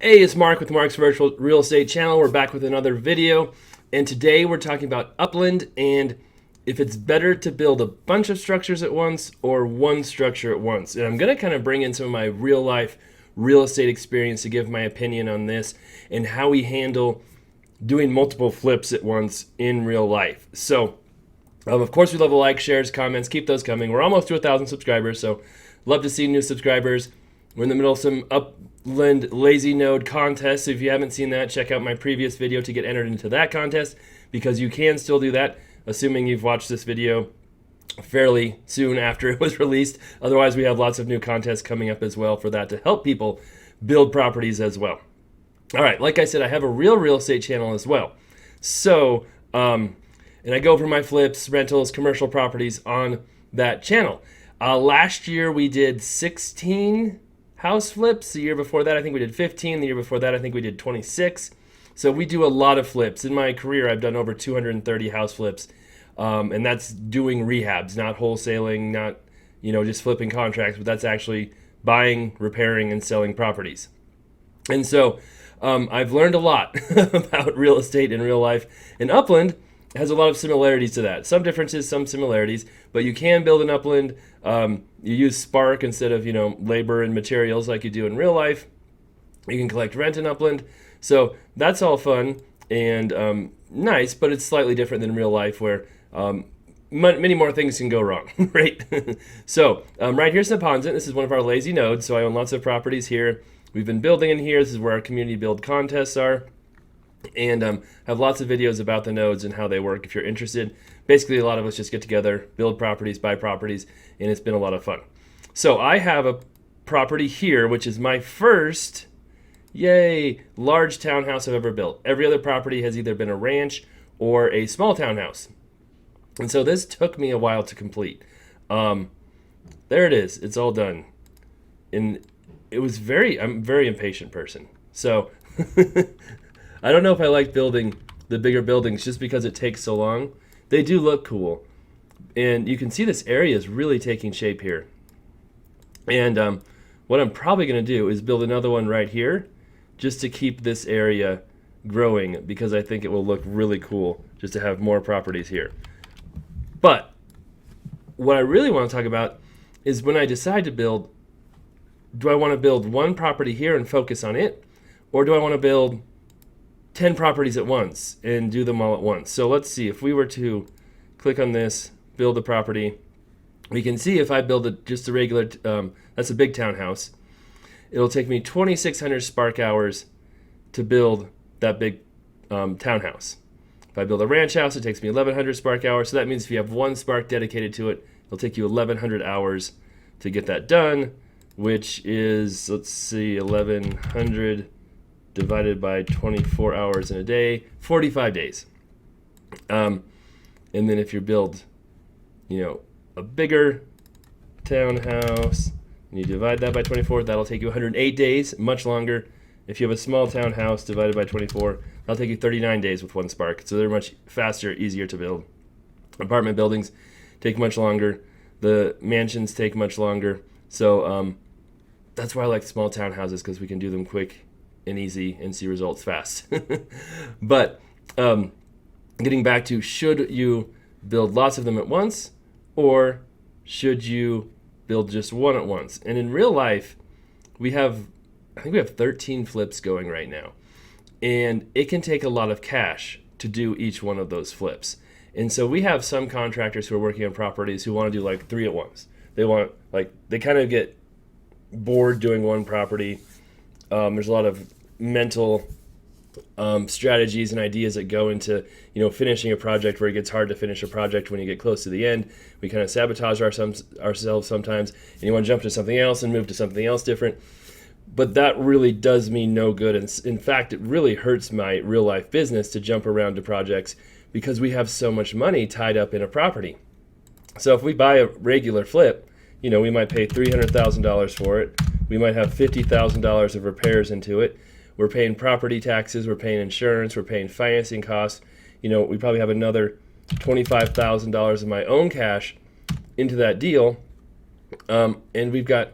Hey, it's Mark with Mark's Virtual Real Estate Channel. We're back with another video, and today we're talking about upland and if it's better to build a bunch of structures at once or one structure at once. And I'm going to kind of bring in some of my real life real estate experience to give my opinion on this and how we handle doing multiple flips at once in real life. So, of course, we love the likes, shares, comments. Keep those coming. We're almost to 1,000 subscribers, so love to see new subscribers. We're in the middle of some upland lazy node contest. So if you haven't seen that, check out my previous video to get entered into that contest, because you can still do that, assuming you've watched this video fairly soon after it was released. Otherwise, we have lots of new contests coming up as well for that to help people build properties as well. All right, like I said, I have a real estate channel as well. So, and I go over my flips, rentals, commercial properties on that channel. Last year we did 16 house flips. The year before that I think we did 15. The year before that I think we did 26. So we do a lot of flips. In my career I've done over 230 house flips. And that's doing rehabs, not wholesaling, not just flipping contracts, but that's actually buying, repairing, and selling properties. And so I've learned a lot about real estate in real life. And upland has a lot of similarities to that. Some differences, some similarities, but you can build an upland. You use spark instead of labor and materials like you do in real life. You can collect rent in upland. So that's all fun and nice, but it's slightly different than real life where many more things can go wrong, right? So right here's Neponset. This is one of our lazy nodes, so I own lots of properties here. We've been building in here. This is where our community build contests are. And have lots of videos about the nodes and how they work if you're interested. Basically, a lot of us just get together, build properties, buy properties, and it's been a lot of fun. So I have a property here, which is my first, large townhouse I've ever built. Every other property has either been a ranch or a small townhouse. And so this took me a while to complete. There it is. It's all done. And I'm a very impatient person. So I don't know if I like building the bigger buildings just because it takes so long. They do look cool. And you can see this area is really taking shape here. And what I'm probably going to do is build another one right here just to keep this area growing, because I think it will look really cool just to have more properties here. But what I really want to talk about is when I decide to build, do I want to build one property here and focus on it? Or do I want to build 10 properties at once and do them all at once? So let's see, if we were to click on this, build a property, we can see if I build just a regular, that's a big townhouse, it'll take me 2,600 spark hours to build that big townhouse. If I build a ranch house, it takes me 1,100 spark hours. So that means if you have one spark dedicated to it, it'll take you 1,100 hours to get that done, which is, let's see, 1,100 divided by 24 hours in a day, 45 days. And then if you build, a bigger townhouse, and you divide that by 24, that'll take you 108 days, much longer. If you have a small townhouse divided by 24, that'll take you 39 days with one spark. So they're much faster, easier to build. Apartment buildings take much longer. The mansions take much longer. So that's why I like small townhouses, because we can do them quick and easy and see results fast. But getting back to, should you build lots of them at once, or should you build just one at once? And in real life, I think we have 13 flips going right now, and it can take a lot of cash to do each one of those flips. And so we have some contractors who are working on properties who want to do like 3 at once. They kind of get bored doing one property. There's a lot of mental strategies and ideas that go into finishing a project, where it gets hard to finish a project when you get close to the end. We kind of sabotage ourselves sometimes, and you want to jump to something else and move to something else different. But that really does me no good. And in fact, it really hurts my real life business to jump around to projects, because we have so much money tied up in a property. So if we buy a regular flip, we might pay $300,000 for it. We might have $50,000 of repairs into it. We're paying property taxes, we're paying insurance, we're paying financing costs. We probably have another $25,000 of my own cash into that deal. And we've got,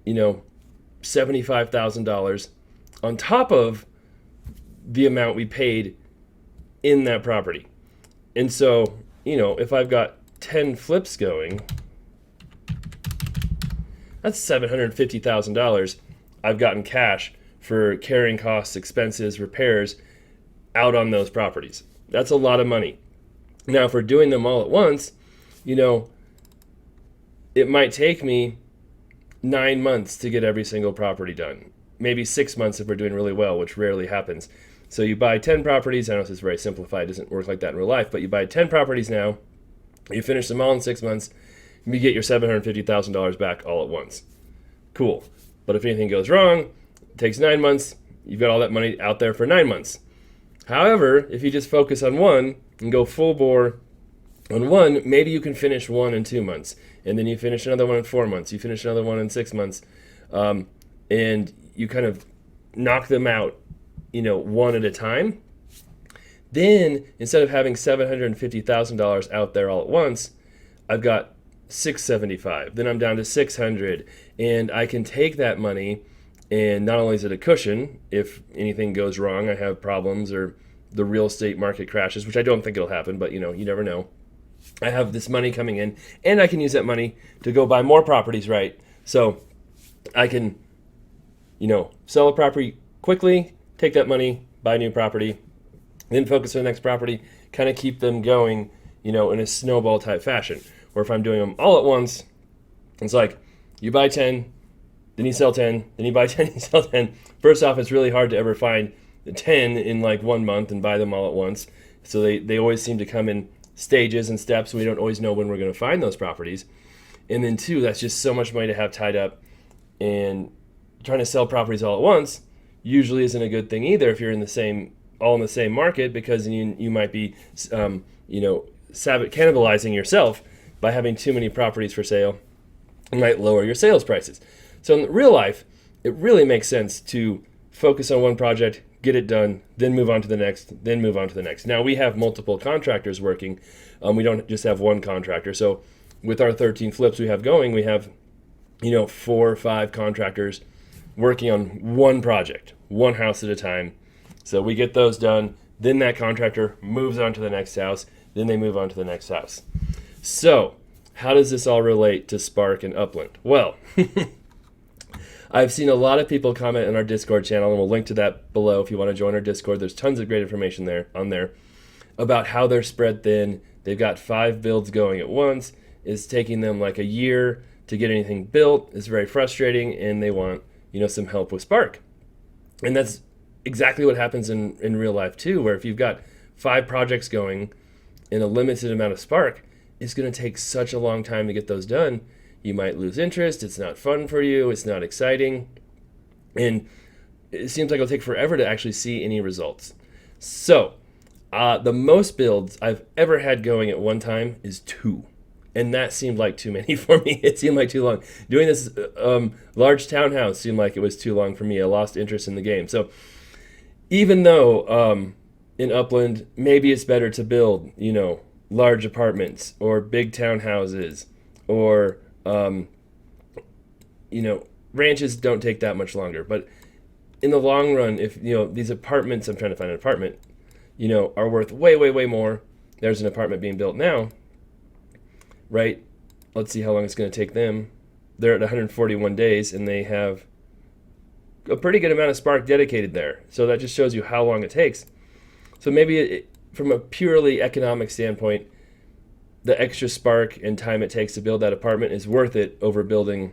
$75,000 on top of the amount we paid in that property. And so, if I've got 10 flips going, that's $750,000 I've gotten cash for carrying costs, expenses, repairs out on those properties. That's a lot of money. Now, if we're doing them all at once, it might take me 9 months to get every single property done. Maybe 6 months if we're doing really well, which rarely happens. So you buy 10 properties. I know this is very simplified. It doesn't work like that in real life, but you buy 10 properties now. You finish them all in 6 months. You get your $750,000 back all at once. Cool. But if anything goes wrong, it takes 9 months. You've got all that money out there for 9 months. However, if you just focus on one and go full bore on one, maybe you can finish one in 2 months. And then you finish another one in 4 months. You finish another one in 6 months. And you kind of knock them out, one at a time. Then, instead of having $750,000 out there all at once, I've got $675. Then I'm down to $600. And I can take that money, and not only is it a cushion, if anything goes wrong, I have problems, or the real estate market crashes, which I don't think it'll happen, but you never know. I have this money coming in, and I can use that money to go buy more properties, right? So I can, sell a property quickly, take that money, buy a new property, then focus on the next property, kind of keep them going, in a snowball type fashion. Or if I'm doing them all at once, it's like you buy 10, then you sell 10, then you buy 10, you sell 10. First off, it's really hard to ever find the 10 in like 1 month and buy them all at once. So they always seem to come in stages and steps. We don't always know when we're going to find those properties. And then 2, that's just so much money to have tied up, and trying to sell properties all at once usually isn't a good thing either if you're all in the same market, because you might be cannibalizing yourself by having too many properties for sale. It might lower your sales prices. So in real life, it really makes sense to focus on one project, get it done, then move on to the next, then move on to the next. Now, we have multiple contractors working. We don't just have one contractor. So with our 13 flips we have going, we have 4 or 5 contractors working on one project, one house at a time. So we get those done, then that contractor moves on to the next house, then they move on to the next house. So how does this all relate to Spark and Upland? Well, I've seen a lot of people comment in our Discord channel, and we'll link to that below if you want to join our Discord. There's tons of great information on there about how they're spread thin. They've got 5 builds going at once. It's taking them like a year to get anything built. It's very frustrating, and they want some help with Spark. And that's exactly what happens in real life too, where if you've got 5 projects going in a limited amount of Spark, it's going to take such a long time to get those done. You might lose interest. It's not fun for you. It's not exciting. And it seems like it'll take forever to actually see any results. So the most builds I've ever had going at one time is 2. And that seemed like too many for me. It seemed like too long. Doing this large townhouse seemed like it was too long for me. I lost interest in the game. So even though in Upland, maybe it's better to build, large apartments or big townhouses, or ranches don't take that much longer. But in the long run, if these apartments, I'm trying to find an apartment, are worth way, way, way more. There's an apartment being built now, right? Let's see how long it's going to take them. They're at 141 days, and they have a pretty good amount of Spark dedicated there. So that just shows you how long it takes. So maybe from a purely economic standpoint, the extra Spark and time it takes to build that apartment is worth it over building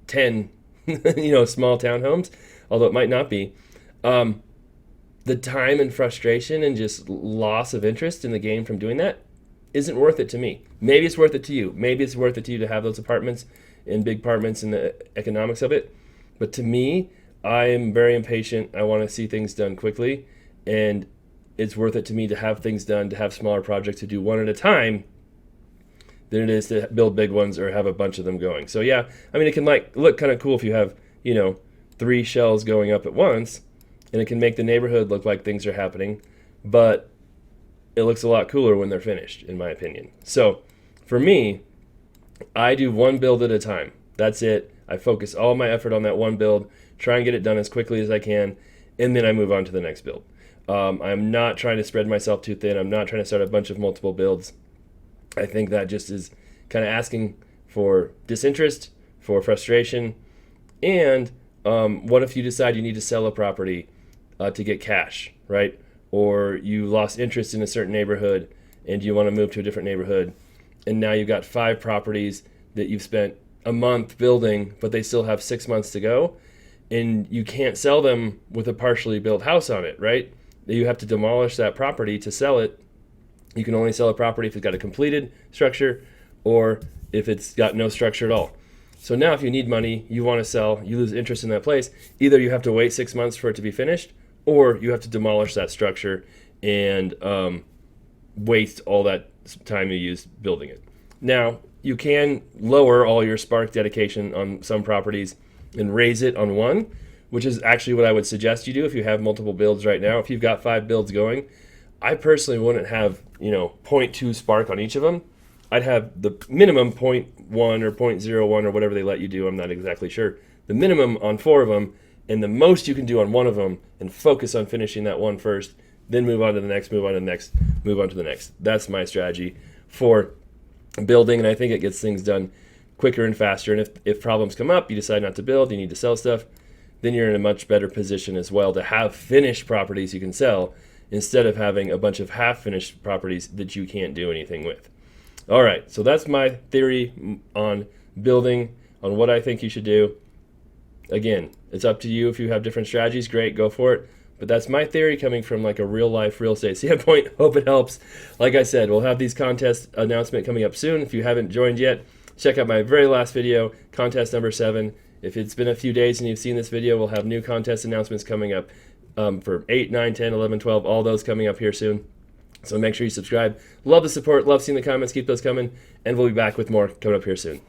10, small townhomes, although it might not be. The time and frustration and just loss of interest in the game from doing that isn't worth it to me. Maybe it's worth it to you. Maybe it's worth it to you to have those apartments and big apartments and the economics of it. But to me, I am very impatient. I want to see things done quickly. And it's worth it to me to have things done, to have smaller projects, to do one at a time, than it is to build big ones or have a bunch of them going. So yeah, I mean, it can look kind of cool if you have, 3 shells going up at once, and it can make the neighborhood look like things are happening, but it looks a lot cooler when they're finished, in my opinion. So for me, I do one build at a time. That's it. I focus all my effort on that one build, try and get it done as quickly as I can, and then I move on to the next build. I'm not trying to spread myself too thin. I'm not trying to start a bunch of multiple builds. I think that just is kind of asking for disinterest, for frustration, and what if you decide you need to sell a property to get cash, right? Or you lost interest in a certain neighborhood and you want to move to a different neighborhood, and now you've got 5 properties that you've spent a month building, but they still have 6 months to go, and you can't sell them with a partially built house on it, right? You have to demolish that property to sell it. You can only sell a property if it's got a completed structure or if it's got no structure at all. So now if you need money, you want to sell, you lose interest in that place, either you have to wait 6 months for it to be finished, or you have to demolish that structure and waste all that time you used building it. Now, you can lower all your spark dedication on some properties and raise it on one, which is actually what I would suggest you do if you have multiple builds right now. If you've got 5 builds going, I personally wouldn't have, 0.2 spark on each of them. I'd have the minimum 0.1 or 0.01 or whatever they let you do. I'm not exactly sure. The minimum on 4 of them, and the most you can do on one of them, and focus on finishing that one first, then move on to the next, move on to the next, move on to the next. That's my strategy for building, and I think it gets things done quicker and faster. And if problems come up, you decide not to build, you need to sell stuff, then you're in a much better position as well to have finished properties you can sell instead of having a bunch of half-finished properties that you can't do anything with. All right, so that's my theory on building, on what I think you should do. Again, it's up to you. If you have different strategies, great, go for it. But that's my theory coming from like a real-life real estate standpoint. Hope it helps. Like I said, we'll have these contest announcement coming up soon. If you haven't joined yet, check out my very last video, contest number 7. If it's been a few days and you've seen this video, we'll have new contest announcements coming up for 8, 9, 10, 11, 12, all those coming up here soon. So make sure you subscribe. Love the support. Love seeing the comments. Keep those coming. And we'll be back with more coming up here soon.